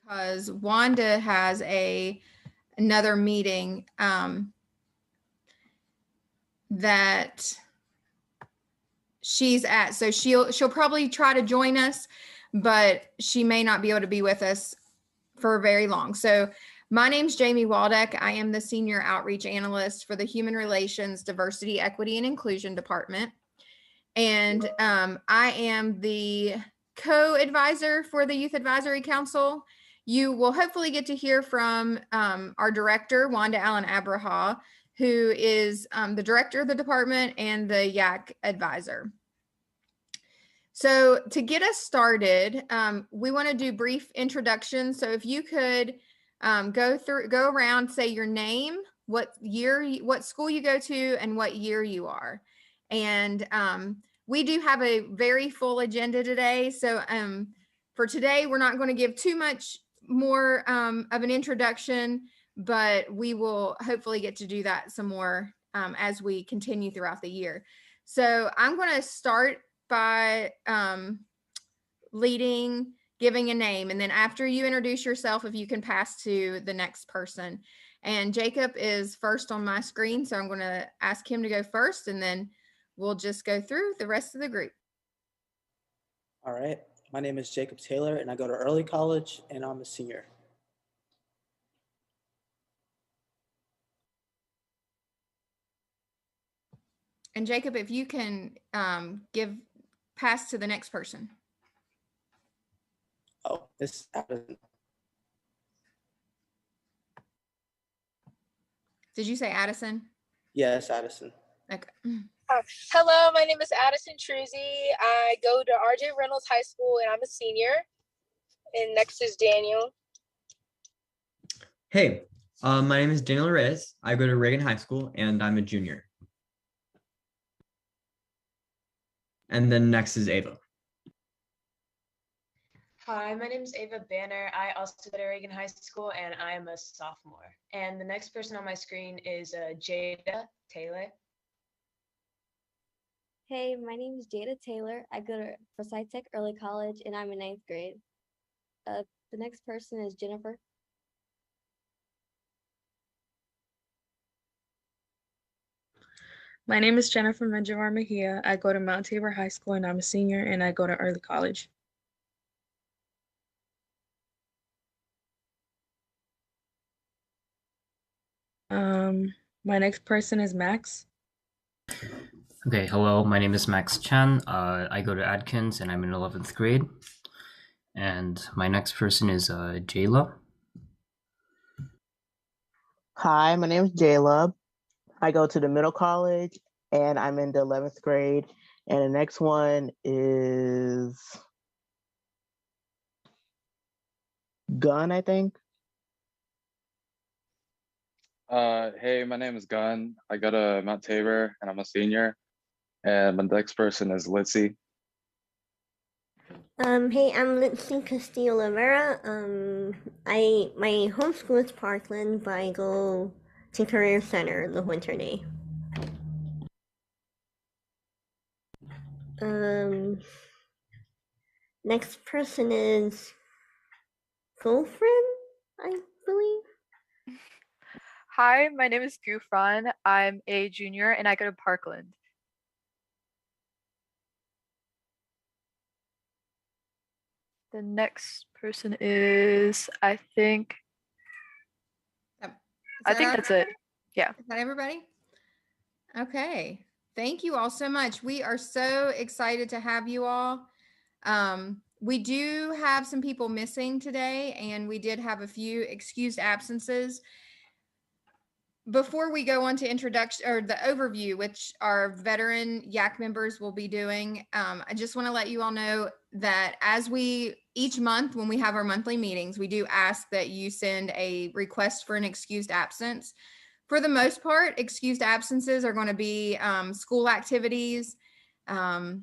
because Wanda has another meeting that she's at. So she'll probably try to join us, but she may not be able to be with us for very long. So my name's Jamie Waldeck. I am the Senior Outreach Analyst for the Human Relations, Diversity, Equity, and Inclusion Department. And I am the co-advisor for the Youth Advisory Council. You will hopefully get to hear from our director, Wanda Allen Abraha, who is the director of the department and the YAC advisor. So to get us started, we want to do brief introductions. So if you could go around, say your name, what school you go to, and what year you are. And we do have a very full agenda today. So for today, we're not going to give too much more of an introduction, but we will hopefully get to do that some more as we continue throughout the year. So I'm going to start by giving a name, and then after you introduce yourself, if you can pass to the next person. And Jacob is first on my screen, so I'm going to ask him to go first, and then we'll just go through the rest of the group. All right, my name is Jacob Taylor, and I go to early college, and I'm a senior. And Jacob, if you can pass to the next person. Oh, this is Addison. Did you say Addison? Yes, Addison. Okay. Hello, my name is Addison Truzzi. I go to RJ Reynolds High School and I'm a senior. And next is Daniel. Hey, my name is Daniel Reyes. I go to Reagan High School and I'm a junior. And then next is Ava. Hi, my name is Ava Banner. I also go to Reagan High School and I am a sophomore. And the next person on my screen is Jada Taylor. Hey, my name is Jada Taylor. I go to Forsyth Tech Early College and I'm in 9th grade. The next person is Jennifer. My name is Jennifer Menjivar Mejia. I go to Mount Tabor High School and I'm a senior and I go to early college. My next person is Max. Okay, hello, my name is Max Chan. I go to Adkins and I'm in 11th grade. And my next person is Jayla. Hi, my name is Jayla. I go to the middle college and I'm in the 11th grade. And the next one is Gunn, I think. Hey, my name is Gunn. I go to Mount Tabor and I'm a senior. And my next person is Litzy. Hey, I'm Litzy Castillo Rivera. My home school is Parkland, but I go to Career Center the winter day. Next person is Gulfrin, I believe. Hi, my name is Gufran. I'm a junior and I go to Parkland. The next person is, I think that's it. Yeah. Is that everybody? Okay. Thank you all so much. We are so excited to have you all. We do have some people missing today, and we did have a few excused absences. Before we go on to introduction or the overview, which our veteran YAC members will be doing, I just want to let you all know that each month when we have our monthly meetings, we do ask that you send a request for an excused absence. For the most part, excused absences are going to be school activities. I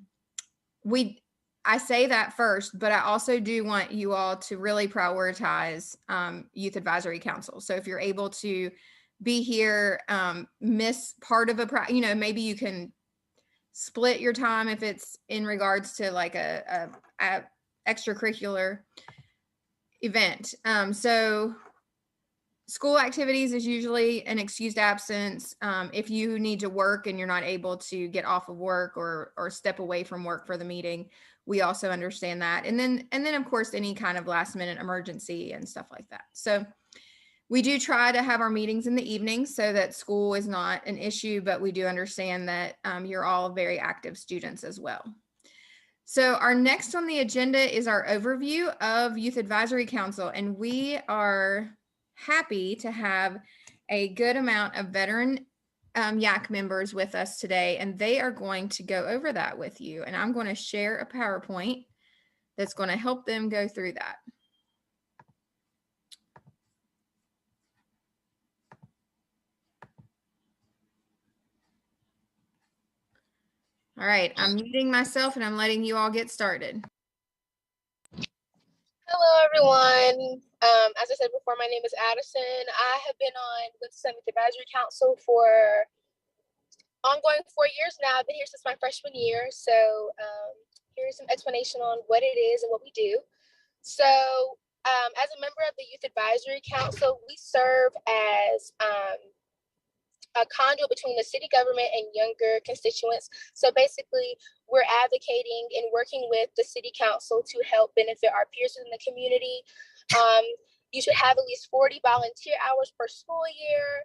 say that first, but I also do want you all to really prioritize Youth Advisory Council. So if you're able to be here, miss part of maybe you can split your time if it's in regards to like a extracurricular. event. So school activities is usually an excused absence. If you need to work and you're not able to get off of work or step away from work for the meeting, we also understand that. And then of course, any kind of last minute emergency and stuff like that. So we do try to have our meetings in the evening so that school is not an issue, but we do understand that you're all very active students as well. So our next on the agenda is our overview of Youth Advisory Council, and we are happy to have a good amount of veteran YAC members with us today, and they are going to go over that with you. And I'm going to share a PowerPoint that's going to help them go through that. All right, I'm muting myself and I'm letting you all get started. Hello, everyone. As I said before, my name is Addison. I have been on Winston-Salem Advisory Council for ongoing 4 years now. I've been here since my freshman year. So here's some explanation on what it is and what we do. So as a member of the Youth Advisory Council, we serve as a conduit between the city government and younger constituents. So basically, we're advocating and working with the city council to help benefit our peers in the community. You should have at least 40 volunteer hours per school year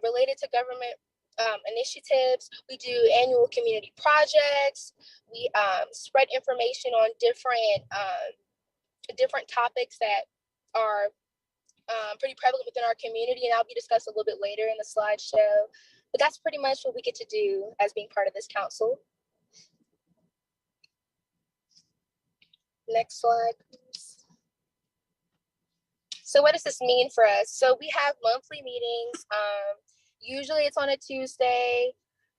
related to government initiatives. We do annual community projects. We spread information on different topics that are pretty prevalent within our community, and I'll be discussed a little bit later in the slideshow. But that's pretty much what we get to do as being part of this council. Next slide, please. So what does this mean for us? So we have monthly meetings. Usually it's on a Tuesday,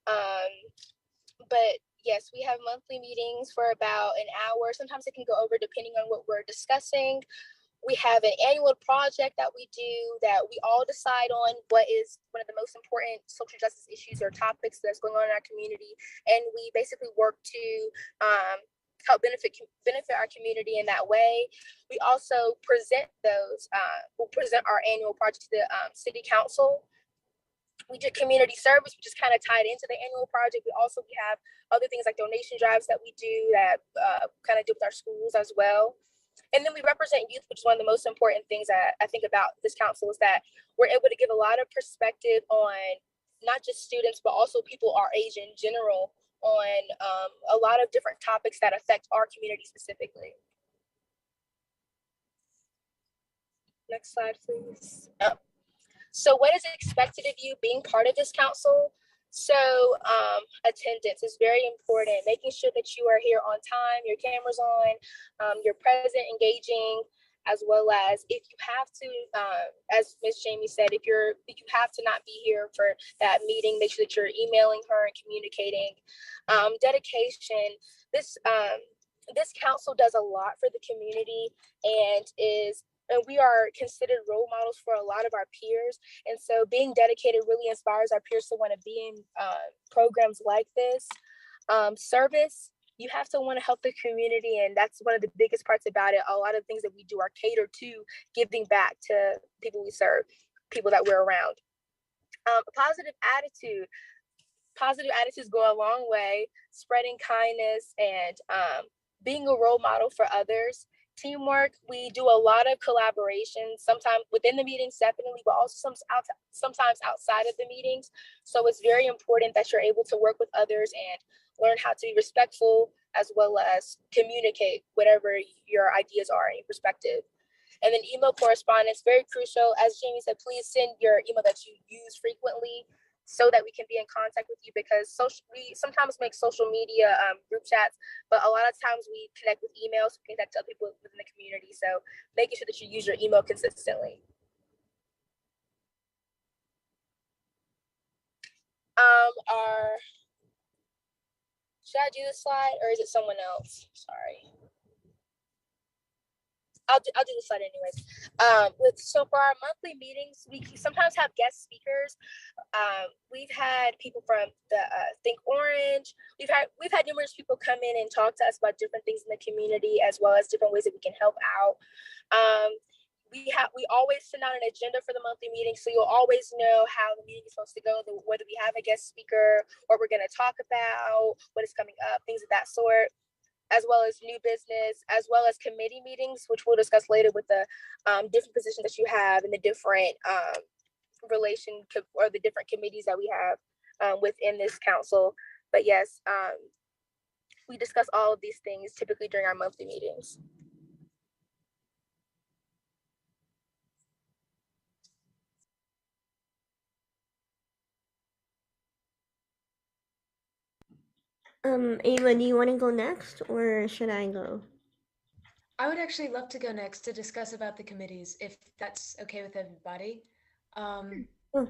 but yes, we have monthly meetings for about an hour. Sometimes it can go over depending on what we're discussing. We have an annual project that we do that we all decide on what is one of the most important social justice issues or topics that's going on in our community. And we basically work to help benefit our community in that way. We also present we'll present our annual project to the city council. We do community service, which is kind of tied into the annual project. We have other things like donation drives that we do that kind of deal with our schools as well. And then we represent youth, which is one of the most important things that I think about this council is that we're able to give a lot of perspective on not just students, but also people our age in general on a lot of different topics that affect our community specifically. Next slide, please. Oh. So what is expected of you being part of this council? So attendance is very important, making sure that you are here on time, your camera's on, you're present, engaging, as well as if you have to, as Ms. Jamie said, if you have to not be here for that meeting, make sure that you're emailing her and communicating. Dedication, this council does a lot for the community and we are considered role models for a lot of our peers. And so being dedicated really inspires our peers to want to be in programs like this. Service, you have to want to help the community. And that's one of the biggest parts about it. A lot of things that we do are catered to giving back to people we serve, people that we're around. A positive attitude. Positive attitudes go a long way, spreading kindness and being a role model for others. Teamwork, we do a lot of collaboration, sometimes within the meetings, definitely, but also sometimes outside of the meetings. So it's very important that you're able to work with others and learn how to be respectful as well as communicate whatever your ideas are and your perspective. And then email correspondence, very crucial. As Jamie said, please send your email that you use frequently so that we can be in contact with you, because we sometimes make social media group chats, but a lot of times we connect with emails, we connect to other people within the community. So making sure that you use your email consistently. Should I do this slide or is it someone else? Sorry. I'll do the slide anyways. So for our monthly meetings, we sometimes have guest speakers. We've had people from the Think Orange. We've had numerous people come in and talk to us about different things in the community, as well as different ways that we can help out. We always send out an agenda for the monthly meeting, so you'll always know how the meeting is supposed to go, whether we have a guest speaker, what we're going to talk about, what is coming up, things of that sort, as well as new business, as well as committee meetings, which we'll discuss later with the different positions that you have and the different the different committees that we have within this council. But yes, we discuss all of these things typically during our monthly meetings. Ava, do you want to go next or should I go? I would actually love to go next to discuss about the committees, if that's okay with everybody. So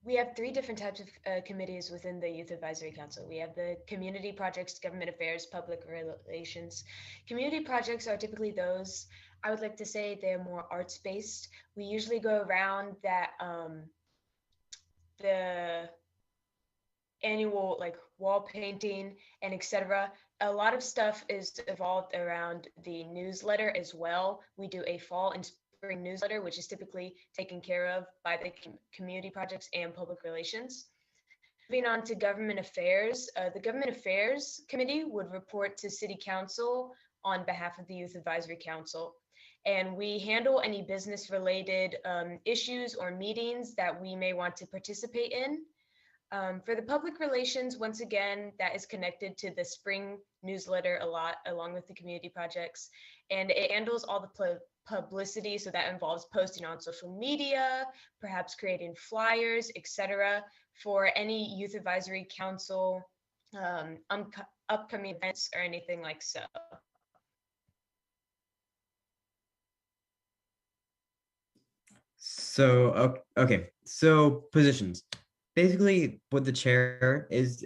we have 3 different types of committees within the Youth Advisory Council. We have the Community Projects, Government Affairs, Public Relations. Community projects are typically those, I would like to say they're more arts-based. We usually go around that the annual like wall painting and etc. A lot of stuff is evolved around the newsletter as well. We do a fall and spring newsletter, which is typically taken care of by the community projects and public relations. Moving on to government affairs, the government affairs committee would report to city council on behalf of the Youth Advisory Council. And we handle any business related issues or meetings that we may want to participate in. For the public relations, once again, that is connected to the spring newsletter a lot, along with the community projects, and it handles all the publicity. So that involves posting on social media, perhaps creating flyers, etc., for any Youth Advisory Council upcoming events or anything like so. So, okay, so positions. Basically, what the chair is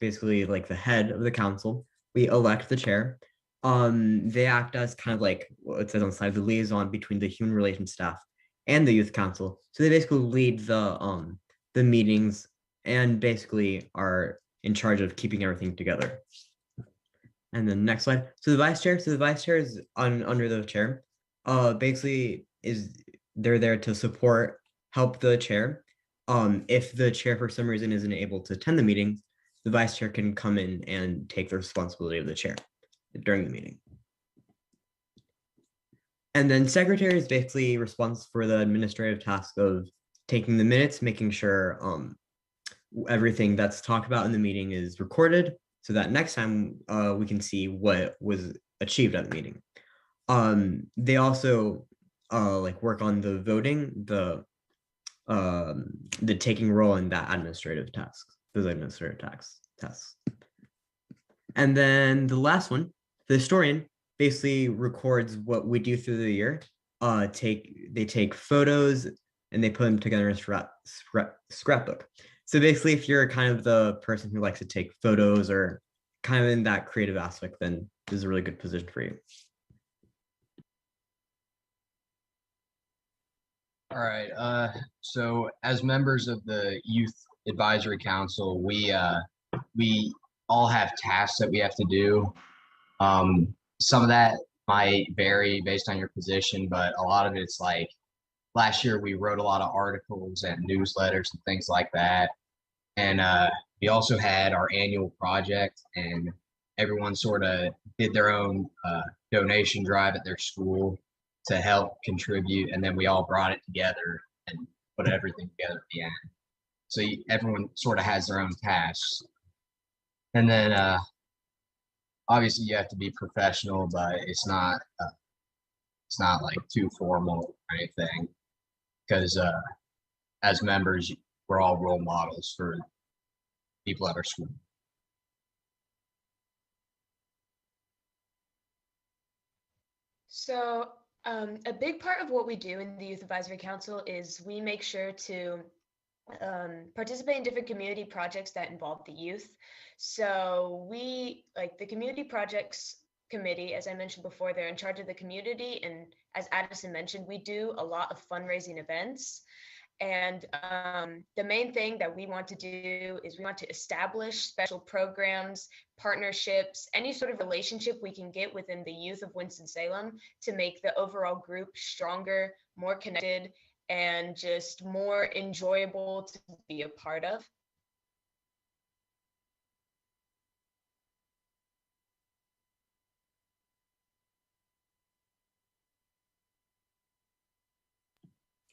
basically like the head of the council. We elect the chair. They act as kind of like what it says on the slide, the liaison between the human relations staff and the youth council. So they basically lead the meetings and basically are in charge of keeping everything together. And then next slide. So the vice chair. So the vice chair is under the chair. Basically, they're there to help the chair. If the chair for some reason isn't able to attend the meeting, the vice chair can come in and take the responsibility of the chair during the meeting. And then secretary is basically responsible for the administrative task of taking the minutes, making sure everything that's talked about in the meeting is recorded, so that next time we can see what was achieved at the meeting. They also work on the voting, the taking role in that administrative tasks, those administrative tasks. And then the last one, the historian, basically records what we do through the year. They take photos and they put them together in a scrapbook. So basically, if you're kind of the person who likes to take photos or kind of in that creative aspect, then this is a really good position for you. All right. So as members of the Youth Advisory Council, we all have tasks that we have to do. Some of that might vary based on your position, but a lot of it's like last year we wrote a lot of articles and newsletters and things like that. And we also had our annual project, and everyone sort of did their own donation drive at their school to help contribute, and then we all brought it together and put everything together at the end. So everyone sort of has their own tasks. And then obviously you have to be professional, but it's not like too formal or anything, because as members, we're all role models for people at our school. So a big part of what we do in the Youth Advisory Council is we make sure to participate in different community projects that involve the youth. So we, like the community projects committee, as I mentioned before, they're in charge of the community. And as Addison mentioned, we do a lot of fundraising events. And the main thing that we want to do is we want to establish special programs, partnerships, any sort of relationship we can get within the youth of Winston-Salem to make the overall group stronger, more connected, and just more enjoyable to be a part of.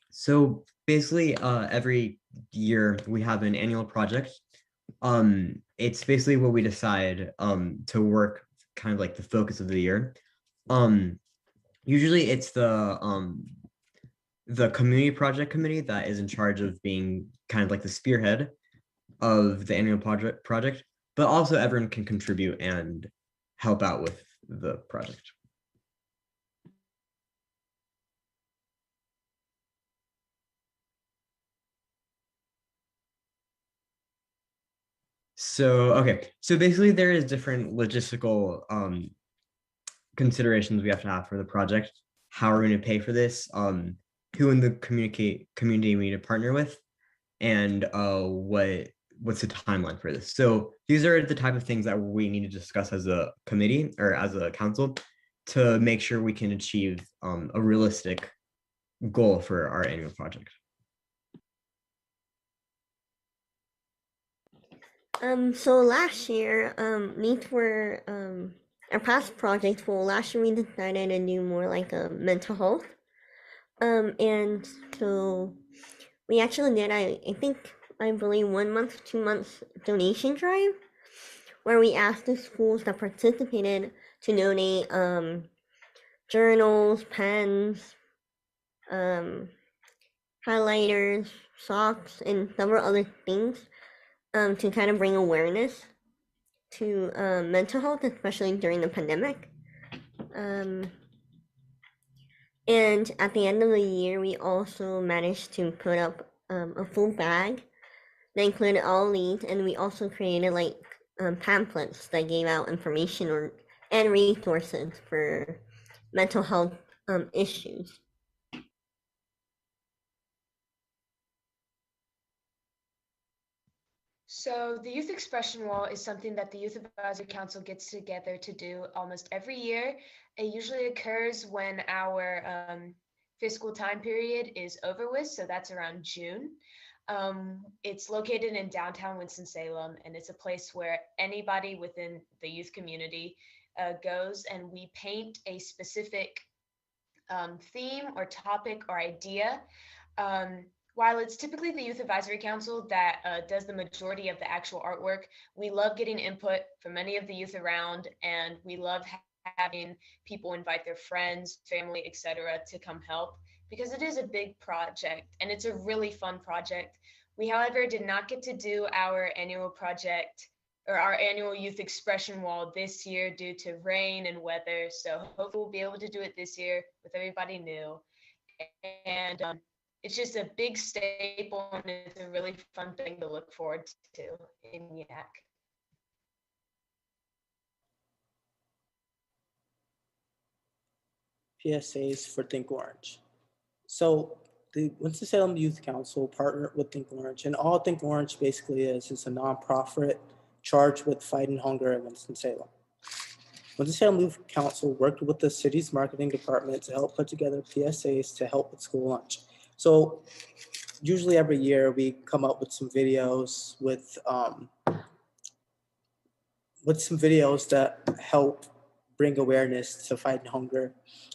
So basically, every year we have an annual project. It's basically what we decide to work kind of like the focus of the year. Usually it's the community project committee that is in charge of being kind of like the spearhead of the annual project, but also everyone can contribute and help out with the project. So, okay. So basically there is different logistical considerations we have to have for the project. How are we going to pay for this? Who in the community we need to partner with? And what's the timeline for this? So these are the type of things that we need to discuss as a committee or as a council to make sure we can achieve a realistic goal for our annual project. So last year, these were our past projects. For last year, we decided to do more like a mental health. And so we actually did, I believe 1 month, 2 months donation drive, where we asked the schools that participated to donate journals, pens, highlighters, socks, and several other things to kind of bring awareness to mental health, especially during the pandemic. And at the end of the year, we also managed to put up a full bag that included all these, and we also created like pamphlets that gave out information and resources for mental health issues. So the Youth Expression Wall is something that the Youth Advisory Council gets together to do almost every year. It usually occurs when our fiscal time period is over with, so that's around June. It's located in downtown Winston-Salem, and it's a place where anybody within the youth community goes, and we paint a specific theme or topic or idea. While it's typically the Youth Advisory Council that does the majority of the actual artwork, we love getting input from many of the youth around, and we love having people invite their friends, family, etc. to come help, because it is a big project and it's a really fun project. We, however, did not get to do our annual project or our annual Youth Expression Wall this year due to rain and weather, so hopefully we'll be able to do it this year with everybody new. And it's just a big staple, and it's a really fun thing to look forward to in YAC. PSAs for Think Orange. So the Winston-Salem Youth Council partnered with Think Orange, and all Think Orange basically is a nonprofit charged with fighting hunger in Winston-Salem. Winston-Salem Youth Council worked with the city's marketing department to help put together PSAs to help with school lunch. So usually every year we come up with some videos with some videos that help bring awareness to fighting hunger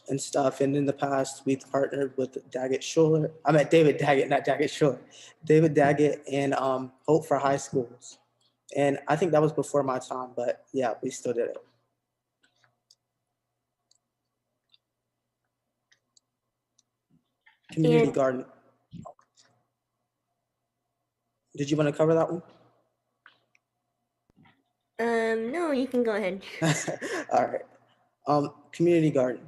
and stuff. And in the past, we've partnered with David Daggett, not Daggett Schuller, David Daggett and Hope for High Schools. And I think that was before my time, but yeah, we still did it. Community garden. Did you want to cover that one? No, you can go ahead. All right. Community garden.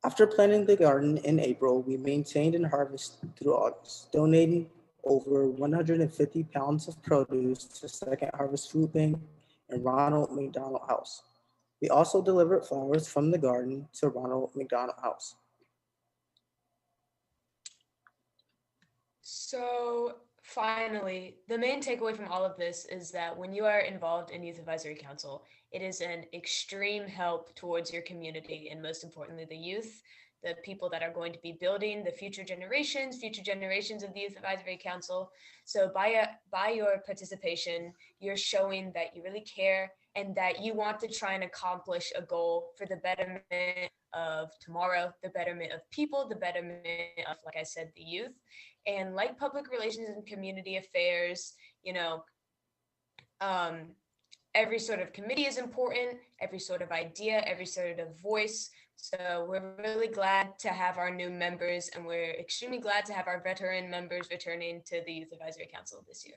After planting the garden in April, we maintained and harvested through August, donating over 150 pounds of produce to Second Harvest Food Bank and Ronald McDonald House. We also delivered flowers from the garden to Ronald McDonald House. So finally, the main takeaway from all of this is that when you are involved in Youth Advisory Council, it is an extreme help towards your community and most importantly, the youth, the people that are going to be building the future generations of the Youth Advisory Council. So by your participation, you're showing that you really care and that you want to try and accomplish a goal for the betterment of tomorrow, the betterment of people, the betterment of, like I said, the youth. And like public relations and community affairs, every sort of committee is important, every sort of idea, every sort of voice. So we're really glad to have our new members, and we're extremely glad to have our veteran members returning to the Youth Advisory Council this year.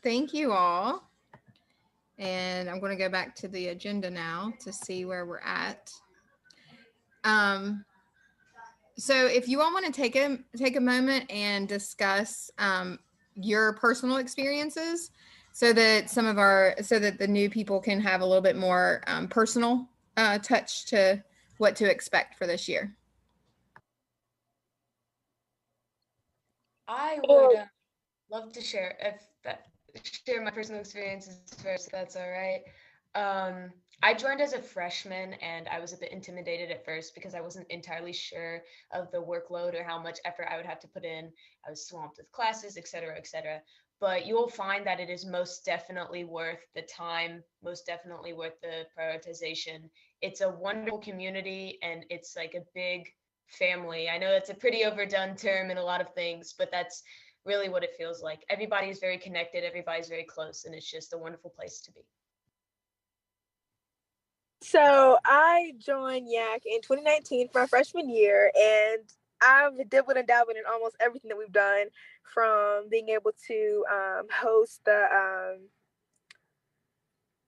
Thank you all. And I'm going to go back to the agenda now to see where we're at. So if you all want to take a moment and discuss your personal experiences so that the new people can have a little bit more personal touch to what to expect for this year. I would love to share my personal experiences first, if that's all right. I joined as a freshman and I was a bit intimidated at first because I wasn't entirely sure of the workload or how much effort I would have to put in. I was swamped with classes, et cetera, et cetera. But you'll find that it is most definitely worth the time, most definitely worth the prioritization. It's a wonderful community and it's like a big family. I know that's a pretty overdone term in a lot of things, but that's really what it feels like. Everybody's very connected, everybody's very close, and it's just a wonderful place to be. So I joined YAC in 2019 for my freshman year, and I've dabbled and dabbled in almost everything that we've done, from being able to host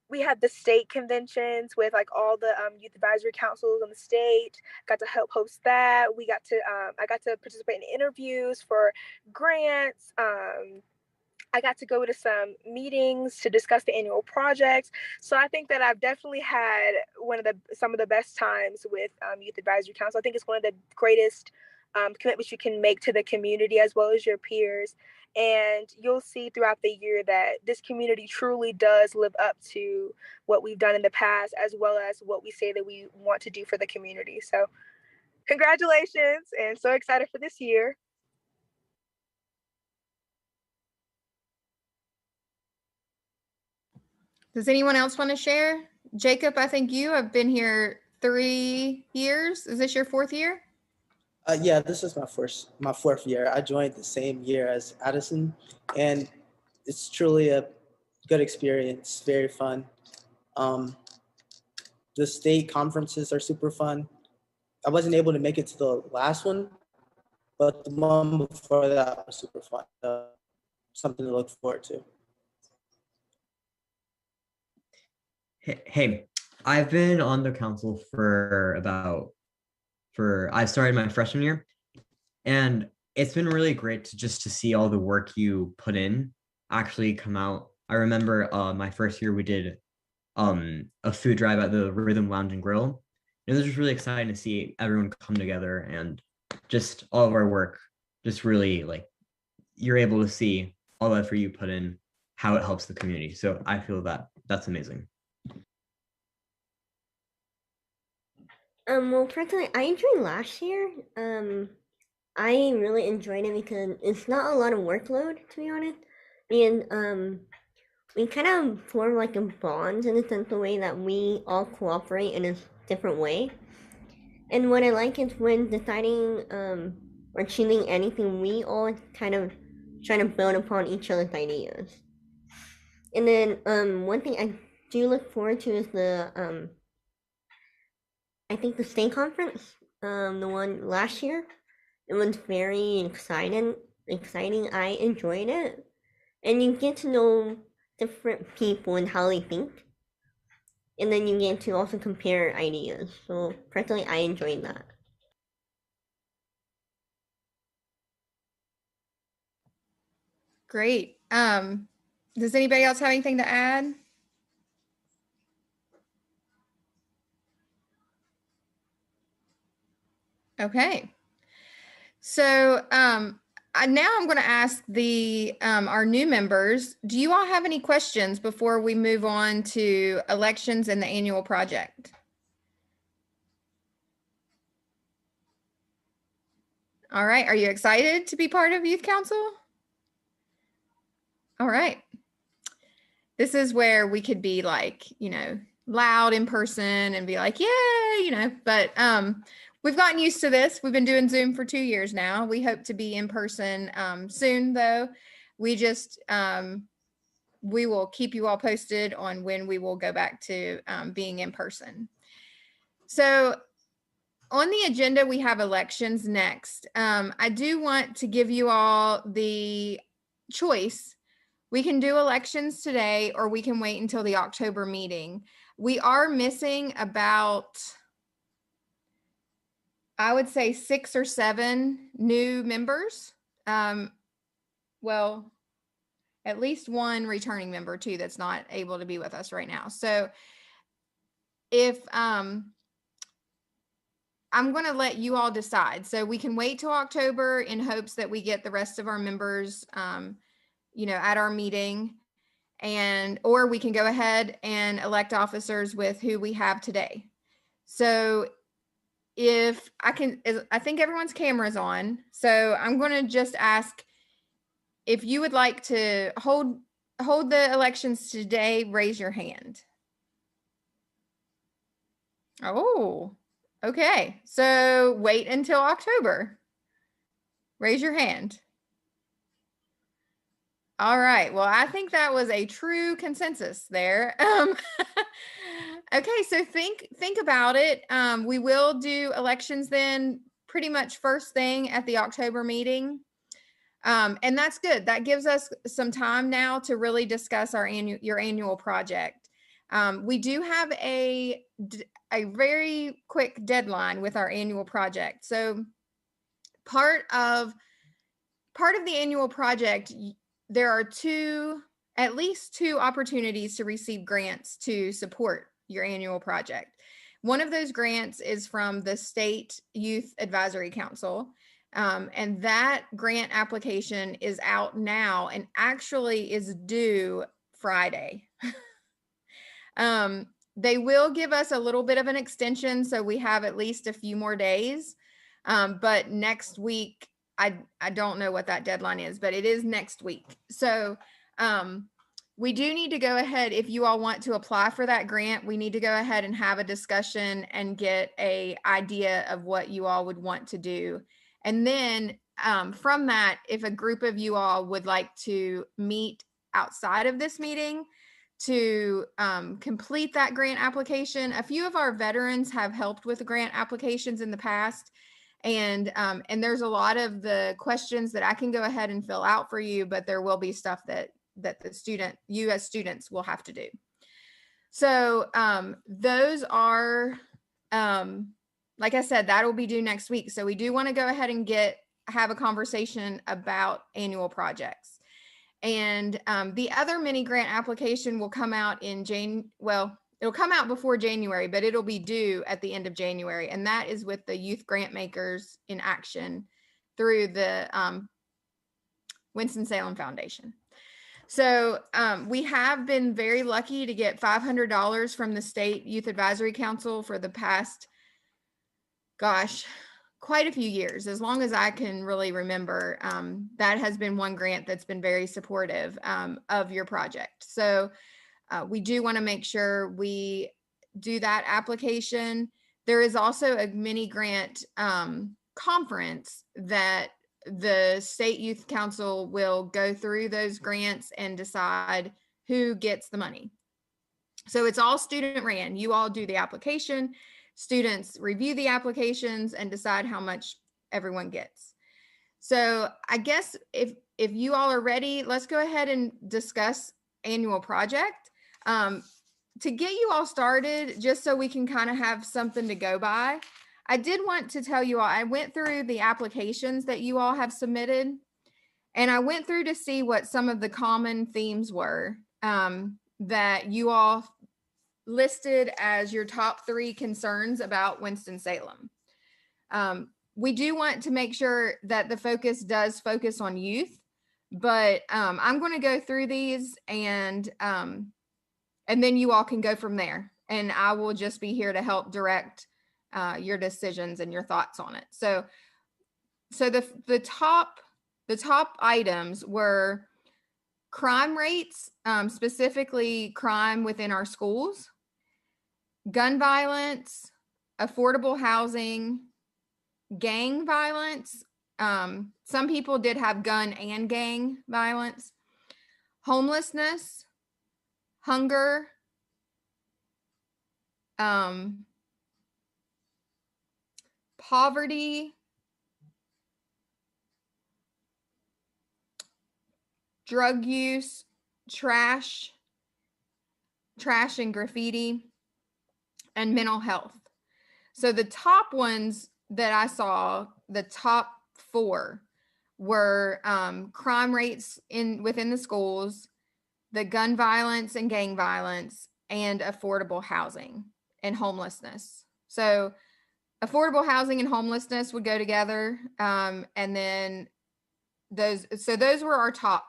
we had the state conventions with like all the youth advisory councils in the state. Got to help host that. I got to participate in interviews for grants. I got to go to some meetings to discuss the annual projects. So I think that I've definitely had some of the best times with Youth Advisory Council. I think it's one of the greatest commitments you can make to the community as well as your peers. And you'll see throughout the year that this community truly does live up to what we've done in the past, as well as what we say that we want to do for the community. So congratulations, and so excited for this year. Does anyone else want to share? Jacob, I think you have been here 3 years. Is this your 4th year? Yeah, this is my fourth year. I joined the same year as Addison, and it's truly a good experience, very fun. The state conferences are super fun. I wasn't able to make it to the last one, but the one before that was super fun. Something to look forward to. Hey, I've been on the council I started my freshman year, and it's been really great to see all the work you put in actually come out. I remember my first year we did a food drive at the Rhythm Lounge and Grill. It was just really exciting to see everyone come together and just all of our work, just really like you're able to see all the effort you put in, how it helps the community. So I feel that that's amazing. Well, personally, I enjoyed last year. I really enjoyed it because it's not a lot of workload, to be honest. And we kind of form like a bond in a sense of way that we all cooperate in a different way. And what I like is when deciding or choosing anything, we all kind of try to build upon each other's ideas. And then one thing I do look forward to is the I think the state conference, the one last year. It was very exciting. I enjoyed it, and you get to know different people and how they think, and then you get to also compare ideas. So personally, I enjoyed that. Great. Does anybody else have anything to add? Okay. So now I'm going to ask our new members, do you all have any questions before we move on to elections and the annual project? All right. Are you excited to be part of Youth Council? All right. This is where we could be like, loud in person and be like, yay, but we've gotten used to this. We've been doing Zoom for 2 years now. We hope to be in person soon, though. We just, we will keep you all posted on when we will go back to being in person. So on the agenda, we have elections next. I do want to give you all the choice. We can do elections today, or we can wait until the October meeting. We are missing about, I would say, 6 or 7 new members. Well, at least 1 returning member too that's not able to be with us right now. So if I'm going to let you all decide. So we can wait till October in hopes that we get the rest of our members at our meeting, or we can go ahead and elect officers with who we have today. So if I think everyone's camera's on. So I'm going to just ask if you would like to hold the elections today, raise your hand. Oh, okay. So wait until October. Raise your hand. All right. Well, I think that was a true consensus there. Okay, so think about it. We will do elections then pretty much first thing at the October meeting. And that's good. That gives us some time now to really discuss your annual project. We do have a very quick deadline with our annual project. So part of the annual project, there are at least two opportunities to receive grants to support your annual project. One of those grants is from the State Youth Advisory Council. And that grant application is out now and actually is due Friday. They will give us a little bit of an extension, so we have at least a few more days. But next week, I don't know what that deadline is, but it is next week. So we do need to go ahead. If you all want to apply for that grant, we need to go ahead and have a discussion and get an idea of what you all would want to do. And then from that, if a group of you all would like to meet outside of this meeting to complete that grant application, a few of our veterans have helped with the grant applications in the past. And there's a lot of the questions that I can go ahead and fill out for you, but there will be stuff that you as students will have to do. So those are, like I said, that will be due next week. So we do want to go ahead and have a conversation about annual projects. And the other mini grant application will come out it'll come out before January, but it'll be due at the end of January. And that is with the Youth Grant Makers in Action through the Winston-Salem Foundation. So we have been very lucky to get $500 from the State Youth Advisory Council for the past, quite a few years, as long as I can really remember. That has been one grant that's been very supportive of your project. So we do want to make sure we do that application. There is also a mini grant conference that the State Youth Council will go through those grants and decide who gets the money. So it's all student ran. You all do the application. Students review the applications and decide how much everyone gets. So I guess if you all are ready, let's go ahead and discuss annual project. To get you all started, just so we can kind of have something to go by, I did want to tell you all, I went through the applications that you all have submitted, And I went through to see what some of the common themes were that you all listed as your top 3 concerns about Winston-Salem. We do want to make sure that the focus does focus on youth, but I'm going to go through these and then you all can go from there. And I will just be here to help direct your decisions and your thoughts on it. So the top items were crime rates, specifically crime within our schools, gun violence, affordable housing, gang violence. Some people did have gun and gang violence, homelessness, hunger, poverty, drug use, trash and graffiti, and mental health. So the top ones that I saw, the top 4 were crime rates within the schools, the gun violence and gang violence, and affordable housing and homelessness. So affordable housing and homelessness would go together. And then those were our top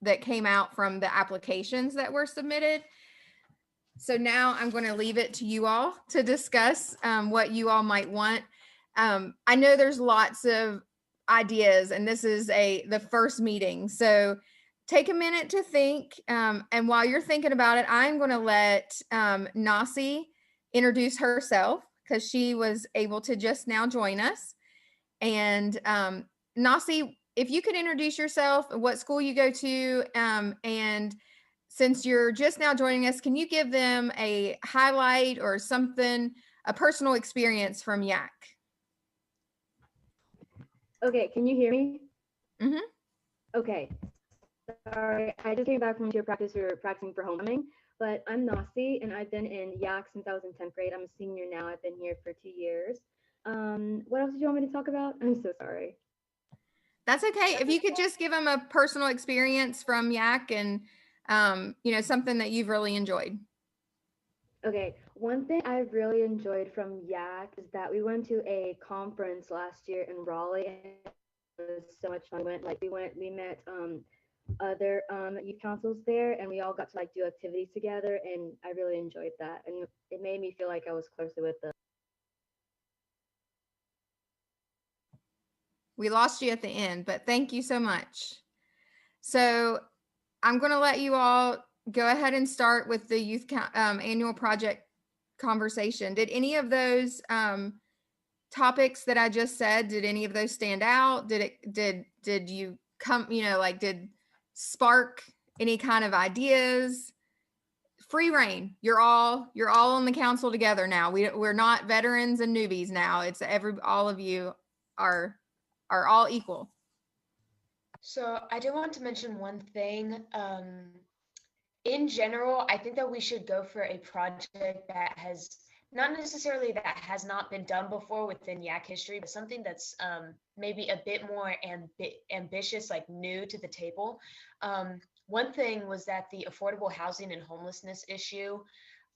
that came out from the applications that were submitted. So now I'm going to leave it to you all to discuss what you all might want. I know there's lots of ideas, and this is the first meeting. So take a minute to think. And while you're thinking about it, I'm going to let Nasi introduce herself because she was able to just now join us. And Nasi, if you could introduce yourself, what school you go to, and since you're just now joining us, can you give them a highlight or something, a personal experience from YAC? Okay, can you hear me? Mm-hmm. Okay. Sorry, I just came back from cheer practice. We were practicing for homecoming, but I'm Nasi, and I've been in YAC since I was in 10th grade. I'm a senior now. I've been here for 2 years. What else did you want me to talk about? I'm so sorry. That's okay. If you could just give them a personal experience from YAC and something that you've really enjoyed. Okay, one thing I've really enjoyed from YAC is that we went to a conference last year in Raleigh, and it was so much fun. We met other youth councils there, and we all got to do activities together, and I really enjoyed that, and it made me feel like I was closer with them. We lost you at the end, but thank you so much. So I'm going to let you all go ahead and start with the youth annual project conversation. Did any of those topics that I just said, did any of those stand out? Did you come, did spark any kind of ideas? Free reign. You're all on the council together now. We're not veterans and newbies now. It's all of you are all equal. So I do want to mention one thing. In general, I think that we should go for a project that has not been done before within YAC history, but something that's maybe a bit more ambitious, like new to the table. One thing was that the affordable housing and homelessness issue,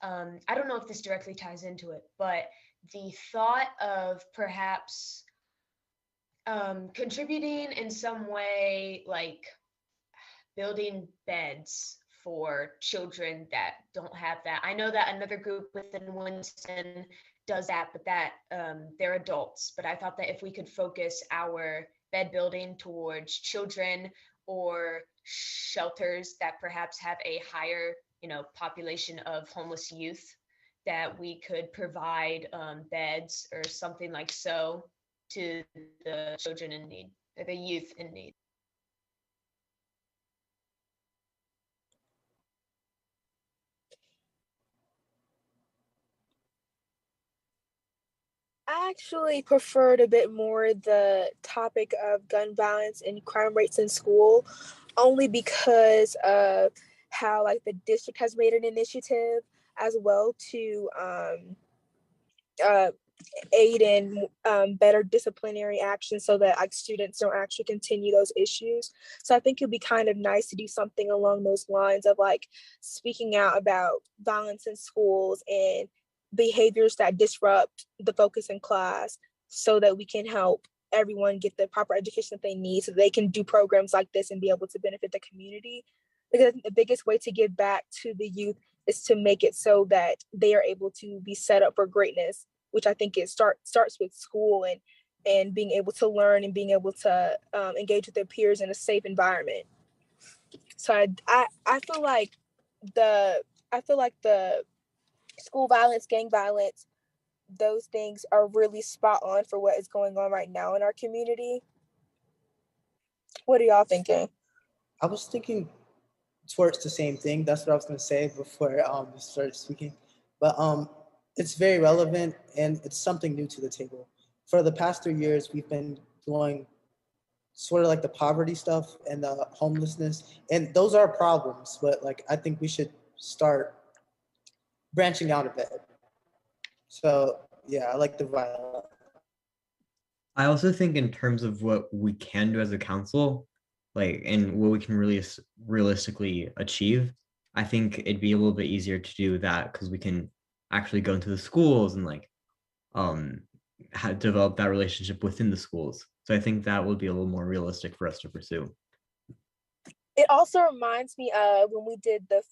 I don't know if this directly ties into it, but the thought of perhaps contributing in some way, like building beds for children that don't have that. I know that another group within Winston does that, but that they're adults. But I thought that if we could focus our bed building towards children or shelters that perhaps have a higher, population of homeless youth, that we could provide beds or something like so to the children in need, or the youth in need. I actually preferred a bit more the topic of gun violence and crime rates in school, only because of how the district has made an initiative as well to aid in better disciplinary action so that like students don't actually continue those issues. So I think it'd be kind of nice to do something along those lines of like speaking out about violence in schools and behaviors that disrupt the focus in class so that we can help everyone get the proper education that they need so they can do programs like this and be able to benefit the community. Because the biggest way to give back to the youth is to make it so that they are able to be set up for greatness, which I think it starts with school and being able to learn and being able to engage with their peers in a safe environment. So I feel like the school violence, gang violence, those things are really spot on for what is going on right now in our community. What are y'all thinking? I was thinking towards the same thing. That's what I was going to say before you started speaking. But it's very relevant and it's something new to the table. For the past 3 years, we've been doing sort of like the poverty stuff and the homelessness, and those are problems. But like, I think we should start branching out a bit. So yeah, I like the violence. I also think in terms of what we can do as a council, like, and what we can really realistically achieve, I think it'd be a little bit easier to do that because we can actually go into the schools and like develop that relationship within the schools. So I think that would be a little more realistic for us to pursue. It also reminds me of when we did the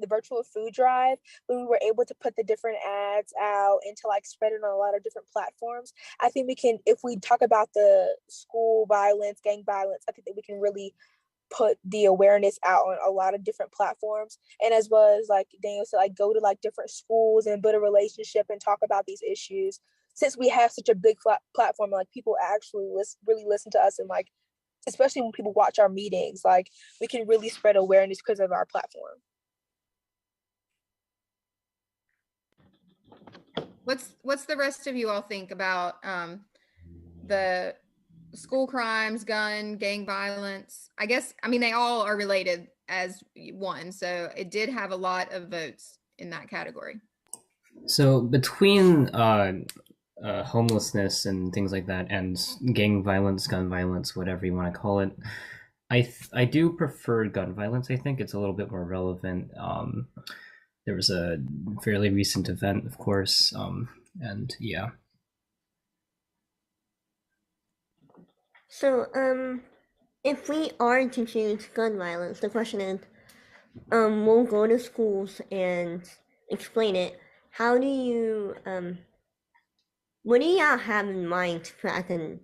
virtual food drive, when we were able to put the different ads out and to like spread it on a lot of different platforms. I think we can, if we talk about the school violence, gang violence, I think that we can really put the awareness out on a lot of different platforms. And as well as like Daniel said, like go to like different schools and build a relationship and talk about these issues. Since we have such a big platform, like people actually really listen to us, and like, especially when people watch our meetings, like we can really spread awareness because of our platform. What's the rest of you all think about the school crimes, gang violence? I guess, I mean, they all are related as one, so it did have a lot of votes in that category. So between homelessness and things like that, and gang violence, gun violence, whatever you want to call it, I do prefer gun violence. I think it's a little bit more relevant. There was a fairly recent event, of course, and yeah. So, if we are to choose gun violence, the question is, we'll go to schools and explain it. How do you, what do y'all have in mind to put as a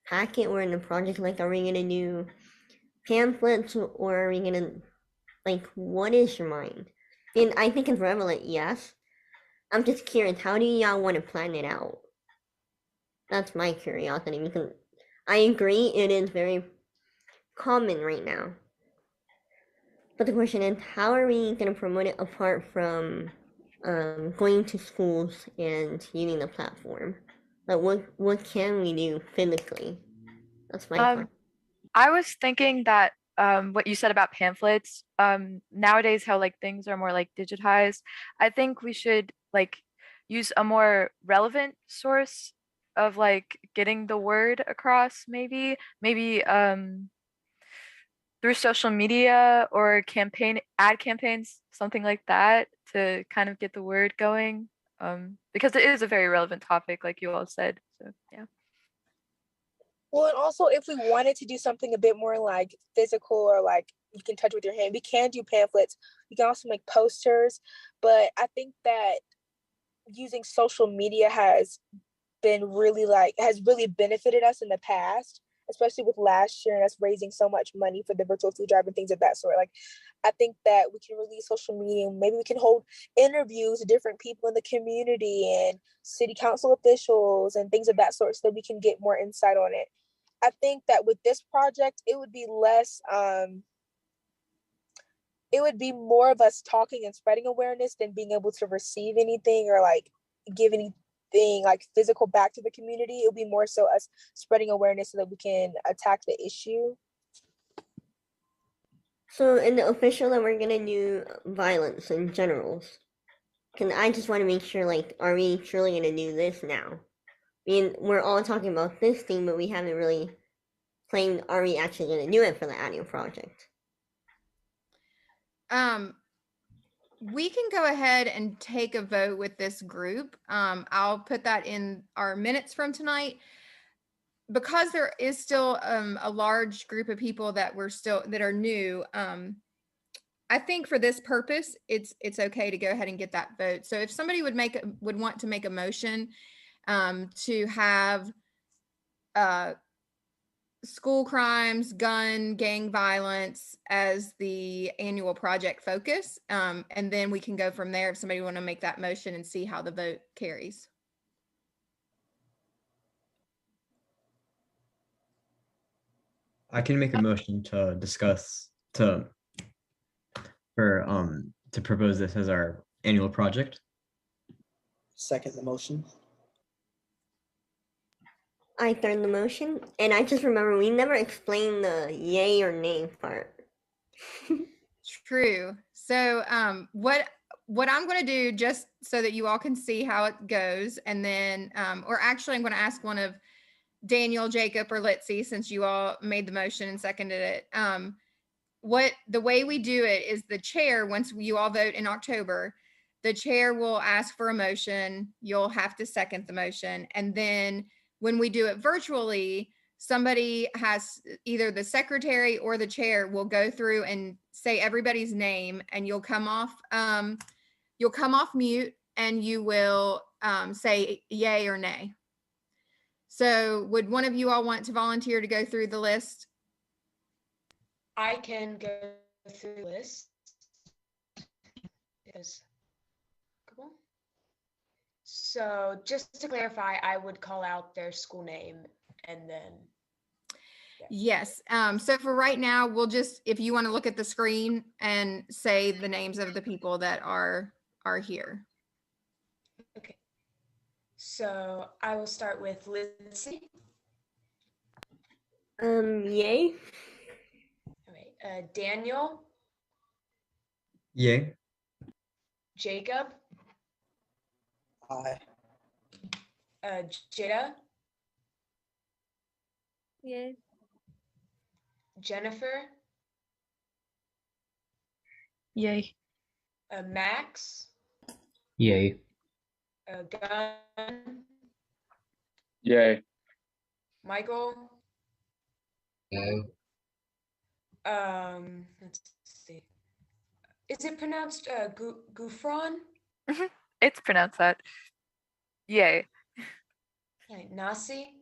packet or in a project? Like, are we gonna do pamphlets, or are we gonna, like, what is your mind? And I think it's relevant, yes. I'm just curious, how do y'all want to plan it out? That's my curiosity, because I agree it is very common right now. But the question is, how are we going to promote it apart from going to schools and using the platform? Like, what can we do physically? That's my question. I was thinking that what you said about pamphlets, nowadays how like things are more like digitized, I think we should like use a more relevant source of like getting the word across, maybe through social media or ad campaigns, something like that, to kind of get the word going, because it is a very relevant topic, like you all said. So yeah. Well, and also if we wanted to do something a bit more like physical or like you can touch with your hand, we can do pamphlets. We can also make posters. But I think that using social media has really benefited us in the past, especially with last year and us raising so much money for the virtual food drive and things of that sort. Like, I think that we can release social media, and maybe we can hold interviews with different people in the community and city council officials and things of that sort so that we can get more insight on it. I think that with this project, it would be less, it would be more of us talking and spreading awareness than being able to receive anything or like give anything like physical back to the community. It would be more so us spreading awareness so that we can attack the issue. So in the official, that we're gonna do violence in general. Cause I just want to make sure, like, are we truly gonna do this now? I mean, we're all talking about this thing, but we haven't really claimed, are we actually gonna do it for the annual project? We can go ahead and take a vote with this group. I'll put that in our minutes from tonight. Because there is still a large group of people that are new. I think for this purpose, it's okay to go ahead and get that vote. So if somebody would want to make a motion to have school crimes, gang violence as the annual project focus, and then we can go from there if somebody want to make that motion and see how the vote carries. I can make a motion to discuss to propose this as our annual project. Second the motion. I third the motion, and I just remember we never explained the yay or nay part. True. So what I'm going to do, just so that you all can see how it goes, and then or actually I'm going to ask one of Daniel, Jacob, or Litzy, since you all made the motion and seconded it. The way we do it is the chair, once you all vote in October, the chair will ask for a motion. You'll have to second the motion. And then when we do it virtually, somebody has, either the secretary or the chair will go through and say everybody's name, and you'll come off mute, and you will say yay or nay. So would one of you all want to volunteer to go through the list? I can go through the list. Come on. So just to clarify, I would call out their school name and then. Yeah. Yes. So for right now, we'll just, if you want to look at the screen and say the names of the people that are here. Okay. So I will start with Litzy. Yay. All right. Daniel. Yay. Jacob. Aye. Jada. Yay. Jennifer. Yay. Max. Yay. Gun. Yay. Michael. Yay. Let's see. Is it pronounced Gouffron? It's pronounced that. Yay. Okay, Nasi.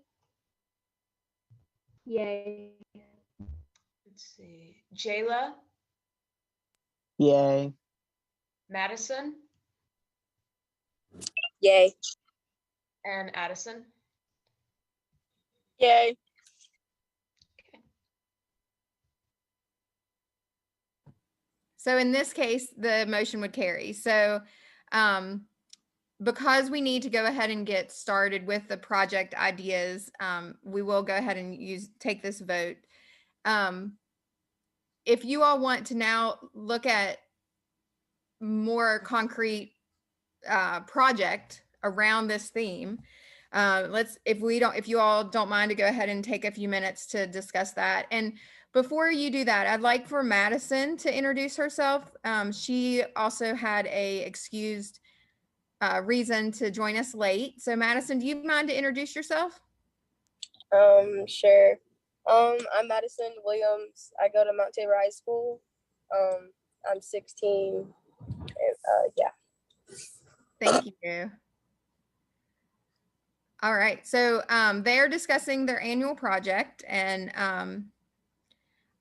Yay. Let's see. Jayla. Yay. Madison. Yay. And Addison. Yay. So in this case, the motion would carry. So because we need to go ahead and get started with the project ideas, we will go ahead and take this vote. If you all want to now look at more concrete project around this theme, if you all don't mind, to go ahead and take a few minutes to discuss that. And before you do that, I'd like for Madison to introduce herself. She also had a excused reason to join us late. So Madison, do you mind to introduce yourself? Sure. I'm Madison Williams. I go to Mount Tabor High School. I'm 16. Yeah. Thank you. All right. So they're discussing their annual project, and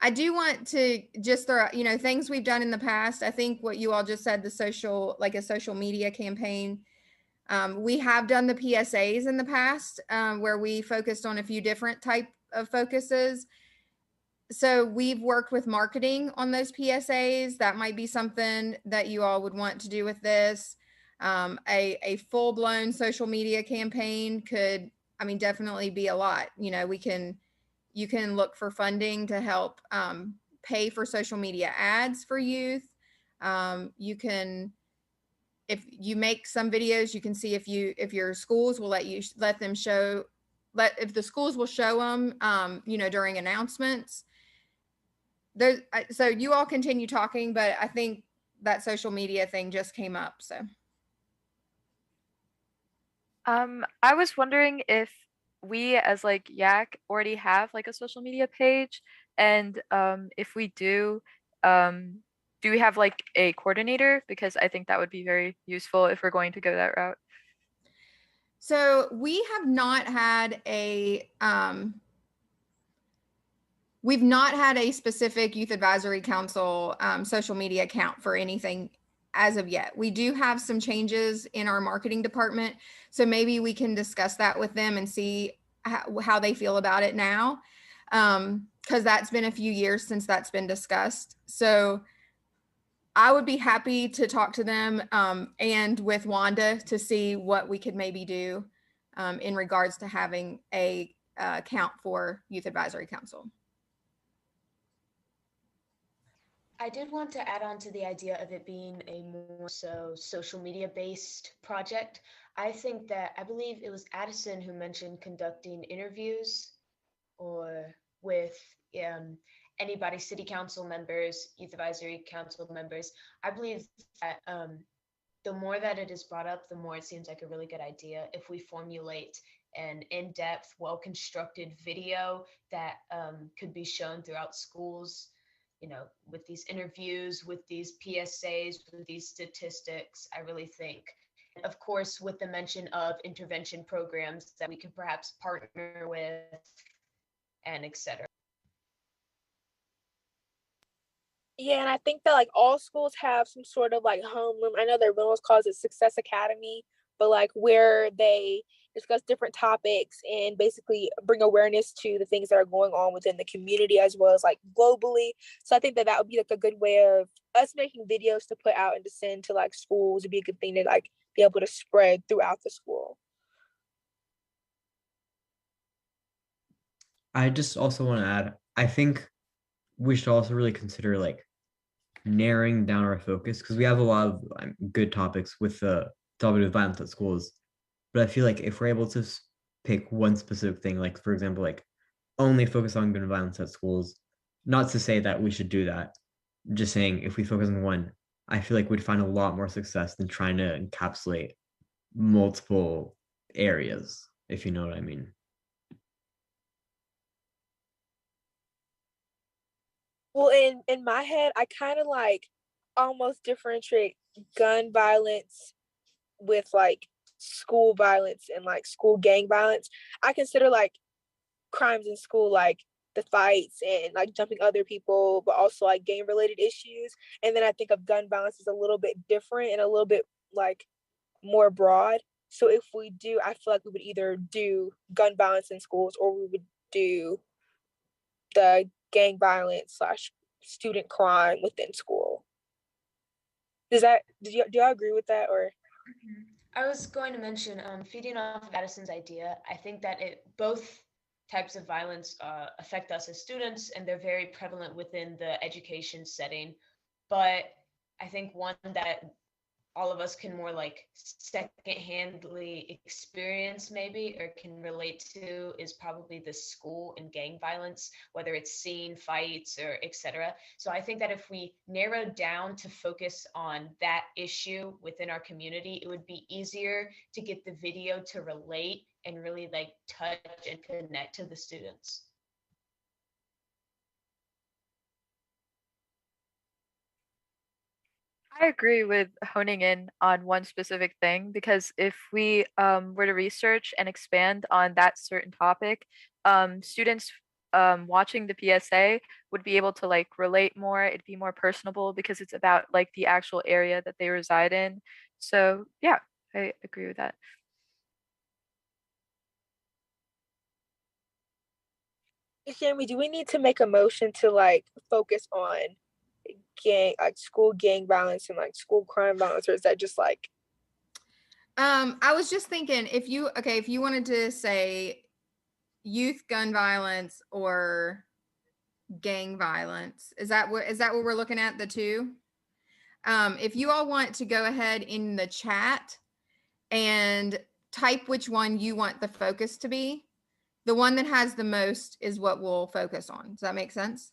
I do want to just throw out, things we've done in the past. I think what you all just said, a social media campaign. We have done the PSAs in the past where we focused on a few different type of focuses. So we've worked with marketing on those PSAs. That might be something that you all would want to do with this. A full-blown social media campaign could, definitely be a lot. You can look for funding to help pay for social media ads for youth. You can if you make some videos, you can see if your schools will if the schools will show them, during announcements. So you all continue talking, but I think that social media thing just came up. So I was wondering if we as like YAC already have like a social media page, and if we do we have like a coordinator? Because I think that would be very useful if we're going to go that route. So we have not had we've not had a specific Youth Advisory Council social media account for anything as of yet. We do have some changes in our marketing department, so maybe we can discuss that with them and see how they feel about it now, because that's been a few years since that's been discussed. So I would be happy to talk to them and with Wanda to see what we could maybe do in regards to having a account for Youth Advisory Council. I did want to add on to the idea of it being a more so social media based project. I believe it was Addison who mentioned conducting interviews or with anybody, city council members, youth advisory council members. I believe that the more that it is brought up, the more it seems like a really good idea if we formulate an in-depth, well-constructed video that could be shown throughout schools, with these interviews, with these PSAs, with these statistics. I really think, of course, with the mention of intervention programs that we could perhaps partner with, and etc. Yeah, and I think that like all schools have some sort of like homeroom. I know that Reynolds calls it Success Academy, but like where they discuss different topics and basically bring awareness to the things that are going on within the community as well as like globally. So I think that would be like a good way of us making videos to put out and to send to like schools. Would be a good thing to like be able to spread throughout the school. I just also want to add, I think we should also really consider like narrowing down our focus, because we have a lot of good topics with the topic of violence at schools. But I feel like if we're able to pick one specific thing, like for example, like only focus on gun violence at schools, not to say that we should do that, just saying if we focus on one, I feel like we'd find a lot more success than trying to encapsulate multiple areas, if you know what I mean. Well, in my head, I kind of like almost differentiate gun violence with like school violence and like school gang violence. I consider like crimes in school like the fights and like jumping other people, but also like gang related issues. And then I think of gun violence as a little bit different and a little bit like more broad. So if we do, I feel like we would either do gun violence in schools or we would do the gang violence / student crime within school. Do y'all agree with that? Or I was going to mention, feeding off of Addison's idea, I think that both types of violence affect us as students, and they're very prevalent within the education setting. But I think one that all of us can more like second-handedly experience maybe, or can relate to, is probably the school and gang violence, whether it's seeing fights or etc. So I think that if we narrow down to focus on that issue within our community, it would be easier to get the video to relate and really like touch and connect to the students. I agree with honing in on one specific thing, because if we were to research and expand on that certain topic, students watching the PSA would be able to like relate more. It'd be more personable because it's about like the actual area that they reside in. So yeah, I agree with that. Jamie, do we need to make a motion to like focus on school gang violence and like school crime violence, or is that just like I was just thinking if you wanted to say youth gun violence or gang violence, is that what we're looking at, the two? If you all want to go ahead in the chat and type which one you want the focus to be, the one that has the most is what we'll focus on. Does that make sense?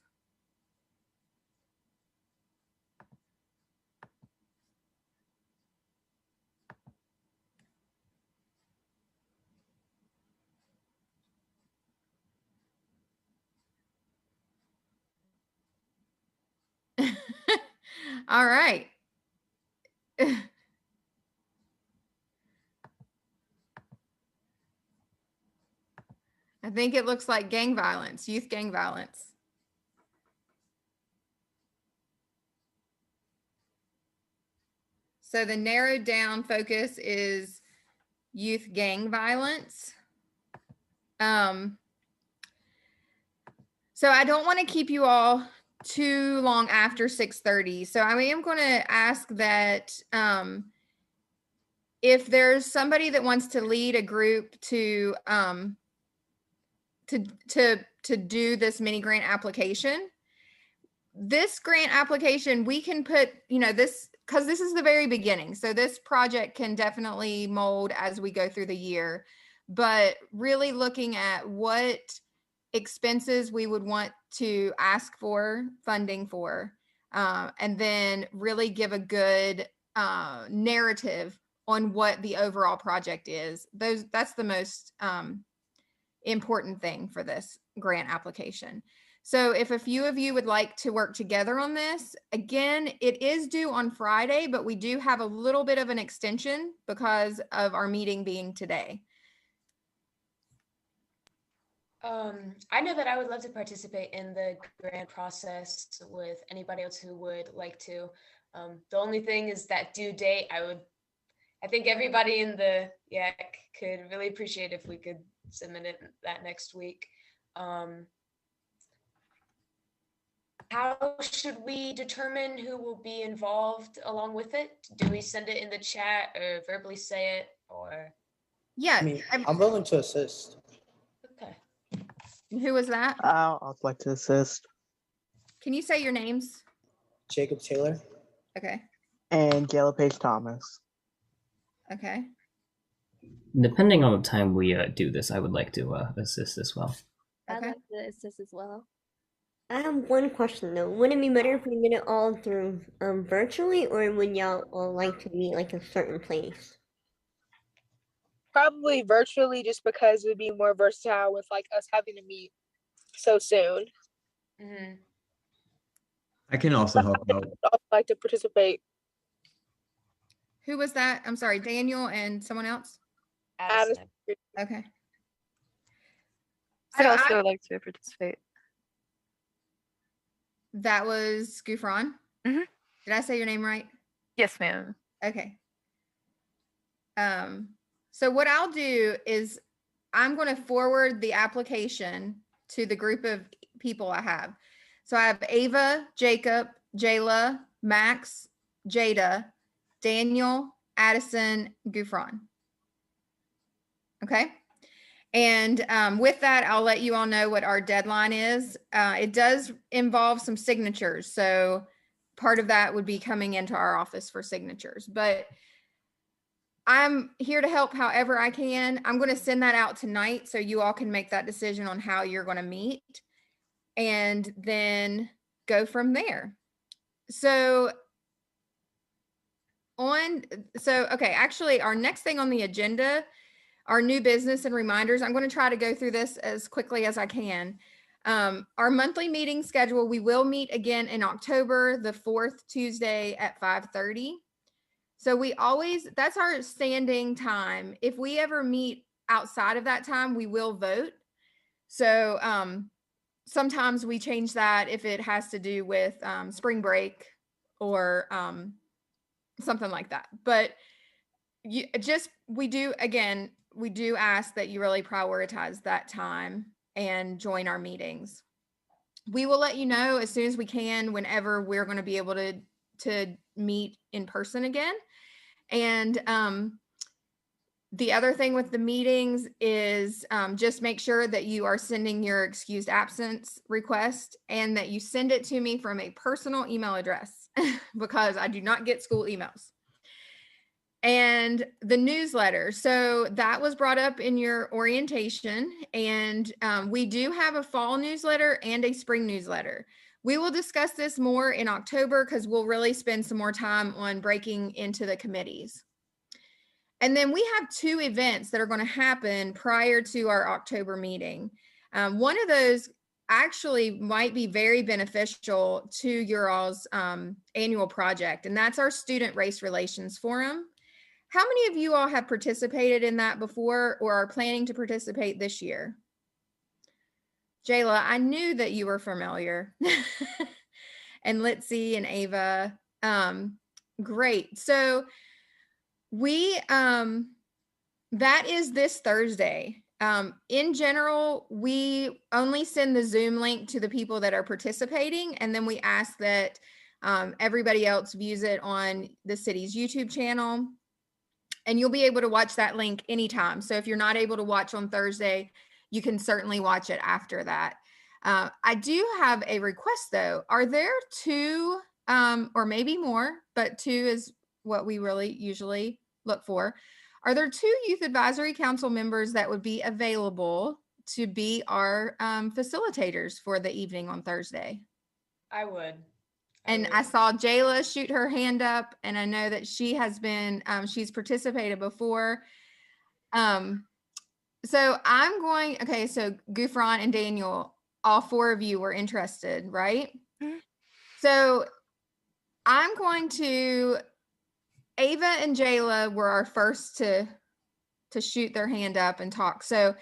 All right. I think it looks like gang violence, youth gang violence. So the narrowed down focus is youth gang violence. So I don't want to keep you all too long after 6:30. So I am going to ask that if there's somebody that wants to lead a group to do this mini grant application. This grant application, we can put, this, because this is the very beginning. So this project can definitely mold as we go through the year, but really looking at what expenses we would want to ask for funding for, and then really give a good narrative on what the overall project is. That's the most important thing for this grant application. So if a few of you would like to work together on this, again, it is due on Friday, but we do have a little bit of an extension because of our meeting being today. I know that I would love to participate in the grant process with anybody else who would like to. The only thing is that due date, I think everybody in the YAC could really appreciate if we could submit it that next week. How should we determine who will be involved along with it? Do we send it in the chat or verbally say it, or? Yeah, I mean, I'm willing to assist. Okay. Who was that? I'd like to assist. Can you say your names? Jacob Taylor. Okay. And Gayla Page Thomas. Okay. Depending on the time we do this, I would like to assist as well. I'd like to assist as well. I have one question though. Would it be better if we did it all through virtually, or would y'all all like to meet like a certain place? Probably virtually, just because it would be more versatile with like us having to meet so soon. Mm-hmm. I can also help out. I'd like to participate. Who was that? I'm sorry, Daniel and someone else? Addison. Okay. I'd also like to participate. That was Gufran. Mm-hmm. Did I say your name right? Yes, ma'am. Okay. So what I'll do is I'm going to forward the application to the group of people I have. So I have Ava, Jacob, Jayla, Max, Jada, Daniel, Addison, Gufran. Okay. And with that, I'll let you all know what our deadline is. It does involve some signatures. So part of that would be coming into our office for signatures, but I'm here to help however I can. I'm going to send that out tonight so you all can make that decision on how you're going to meet and then go from there. So okay, actually our next thing on the agenda, our new business and reminders. I'm going to try to go through this as quickly as I can. Our monthly meeting schedule, we will meet again in October, the 4th Tuesday at 5:30. So that's our standing time. If we ever meet outside of that time, we will vote. So sometimes we change that if it has to do with spring break or something like that. But we do ask that you really prioritize that time and join our meetings. We will let you know as soon as we can whenever we're going to be able to meet in person again. And the other thing with the meetings is just make sure that you are sending your excused absence request and that you send it to me from a personal email address. because I do not get school emails. And the newsletter. So that was brought up in your orientation. And we do have a fall newsletter and a spring newsletter. We will discuss this more in October because we'll really spend some more time on breaking into the committees. And then we have 2 events that are going to happen prior to our October meeting. One of those actually might be very beneficial to your all's annual project, and that's our Student Race Relations Forum. How many of you all have participated in that before or are planning to participate this year? Jayla, I knew that you were familiar. And Litzy and Ava. Great. So we, that is this Thursday. In general, we only send the Zoom link to the people that are participating, and then we ask that everybody else views it on the city's YouTube channel. And you'll be able to watch that link anytime. So if you're not able to watch on Thursday, you can certainly watch it after that. I do have a request though. Are there 2 or maybe more, but 2 is what we really usually look for. Are there 2 Youth Advisory Council members that would be available to be our facilitators for the evening on Thursday? I would. And I saw Jayla shoot her hand up, and I know that she has been, she's participated before. So I'm going, okay, so Gufran and Daniel, all 4 of you were interested, right? Mm-hmm. So I'm going to, Ava and Jayla were our first to shoot their hand up and talk. So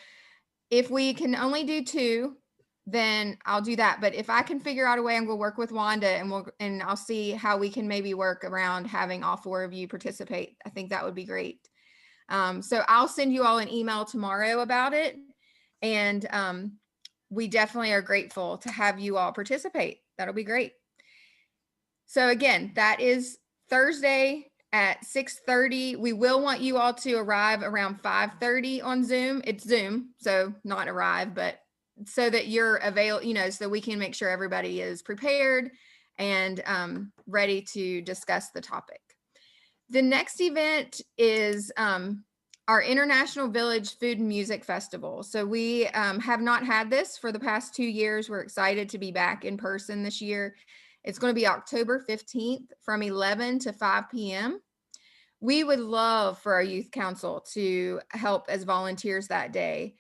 if we can only do 2, then I'll do that. But if I can figure out a way, I'm going to work with Wanda and I'll see how we can maybe work around having all 4 of you participate. I think that would be great. So I'll send you all an email tomorrow about it. And we definitely are grateful to have you all participate. That'll be great. So again, that is Thursday at 6:30. We will want you all to arrive around 5:30 on Zoom. It's Zoom, so not arrive, but so that you're available, so we can make sure everybody is prepared and ready to discuss the topic. The next event is our International Village Food and Music Festival. So we have not had this for the past 2 years. We're excited to be back in person this year. It's going to be October 15th from 11 to 5 p.m. We would love for our youth council to help as volunteers that day.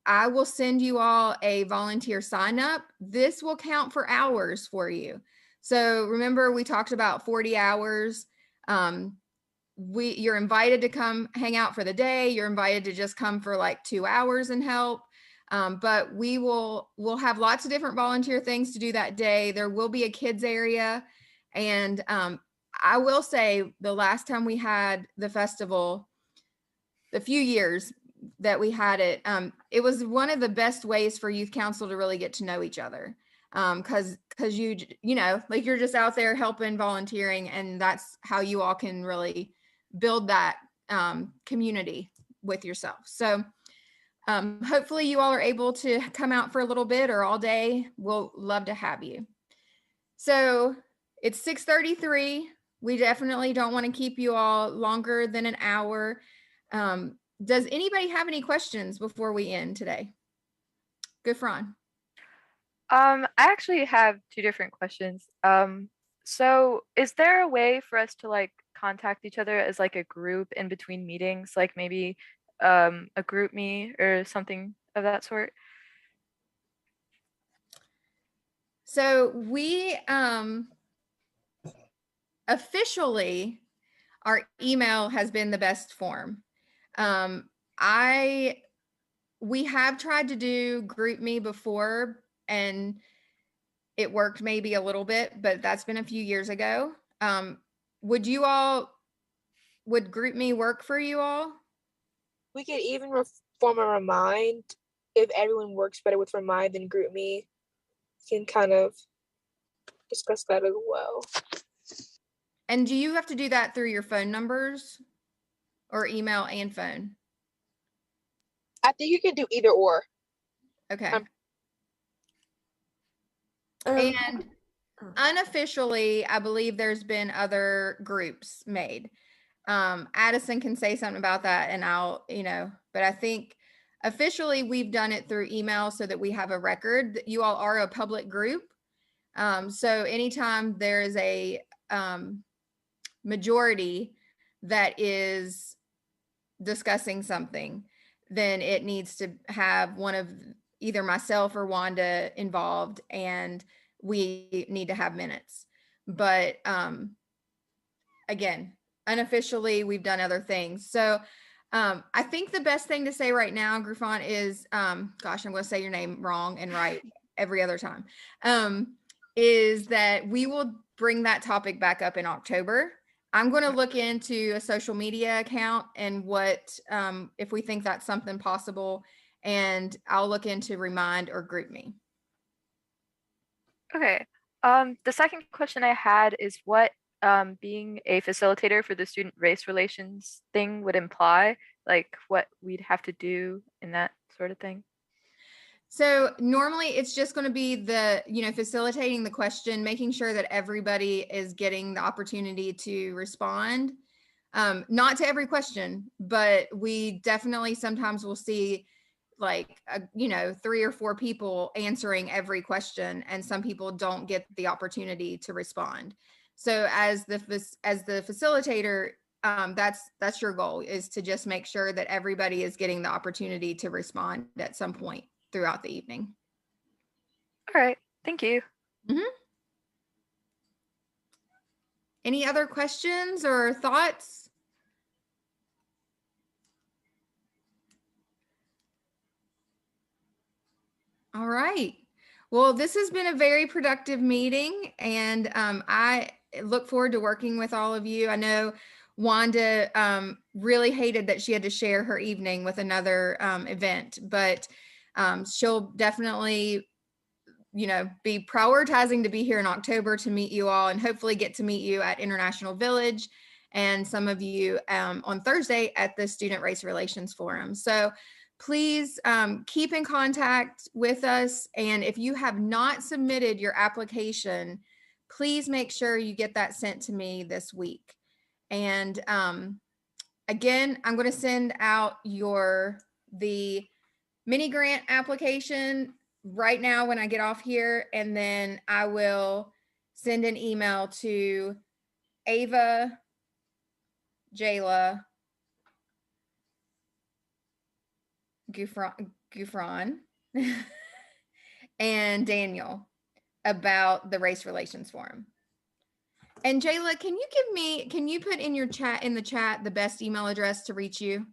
I will send you all a volunteer sign up. This will count for hours for you. So remember, we talked about 40 hours. You're invited to come hang out for the day. You're invited to just come for like 2 hours and help. But we'll have lots of different volunteer things to do that day. There will be a kids area. And I will say the last time we had the festival, the few years that we had it, it was one of the best ways for youth council to really get to know each other. Because like you're just out there helping, volunteering, and that's how you all can really build that community with yourself. So hopefully you all are able to come out for a little bit or all day. We'll love to have you. So it's 6:33. We definitely don't want to keep you all longer than an hour. Does anybody have any questions before we end today? Gufran. I actually have 2 different questions. So is there a way for us to like contact each other as like a group in between meetings, like maybe a group me or something of that sort? So we officially, our email has been the best form. We have tried to do group me before and it worked maybe a little bit, but that's been a few years ago. Would group me work for you all? We could even form a remind if everyone works better with remind than group me. Can kind of discuss that as well. And do you have to do that through your phone numbers or email and phone? I think you can do either or. Okay. And Unofficially, I believe there's been other groups made. Addison can say something about that, and I'll, but I think officially we've done it through email so that we have a record that you all are a public group. So anytime there is a majority that is discussing something, then it needs to have one of either myself or Wanda involved, and we need to have minutes. But again, unofficially, we've done other things. So I think the best thing to say right now, Griffon, is, gosh, I'm going to say your name wrong and right every other time, is that we will bring that topic back up in October. I'm going to look into a social media account and what, if we think that's something possible, and I'll look into Remind or GroupMe. Okay. The second question I had is what being a facilitator for the student race relations thing would imply, like what we'd have to do in that sort of thing. So normally it's just going to be the, facilitating the question, making sure that everybody is getting the opportunity to respond. Not to every question, but we definitely sometimes will see like, 3 or 4 people answering every question, and some people don't get the opportunity to respond. So as the facilitator, that's your goal, is to just make sure that everybody is getting the opportunity to respond at some point throughout the evening. All right, thank you. Mm-hmm. Any other questions or thoughts? All right. Well, this has been a very productive meeting, and I look forward to working with all of you. I know Wanda really hated that she had to share her evening with another event, but she'll definitely, be prioritizing to be here in October to meet you all, and hopefully get to meet you at International Village, and some of you on Thursday at the Student Race Relations Forum. So please keep in contact with us. And if you have not submitted your application, please make sure you get that sent to me this week. And again, I'm going to send out the mini grant application right now when I get off here. And then I will send an email to Ava, Jayla, Gufron and Daniel about the Race Relations Forum. And Jayla, can you put in the chat the best email address to reach you?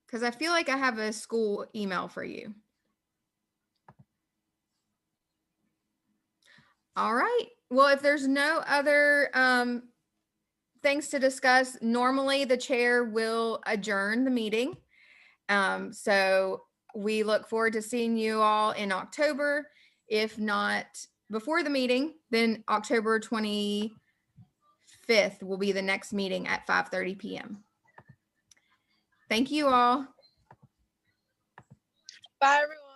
Because I feel like I have a school email for you. All right. Well, if there's no other things to discuss, normally the chair will adjourn the meeting. So we look forward to seeing you all in October. If not before the meeting, then October 25th will be the next meeting at 5:30 p.m. Thank you all. Bye, everyone.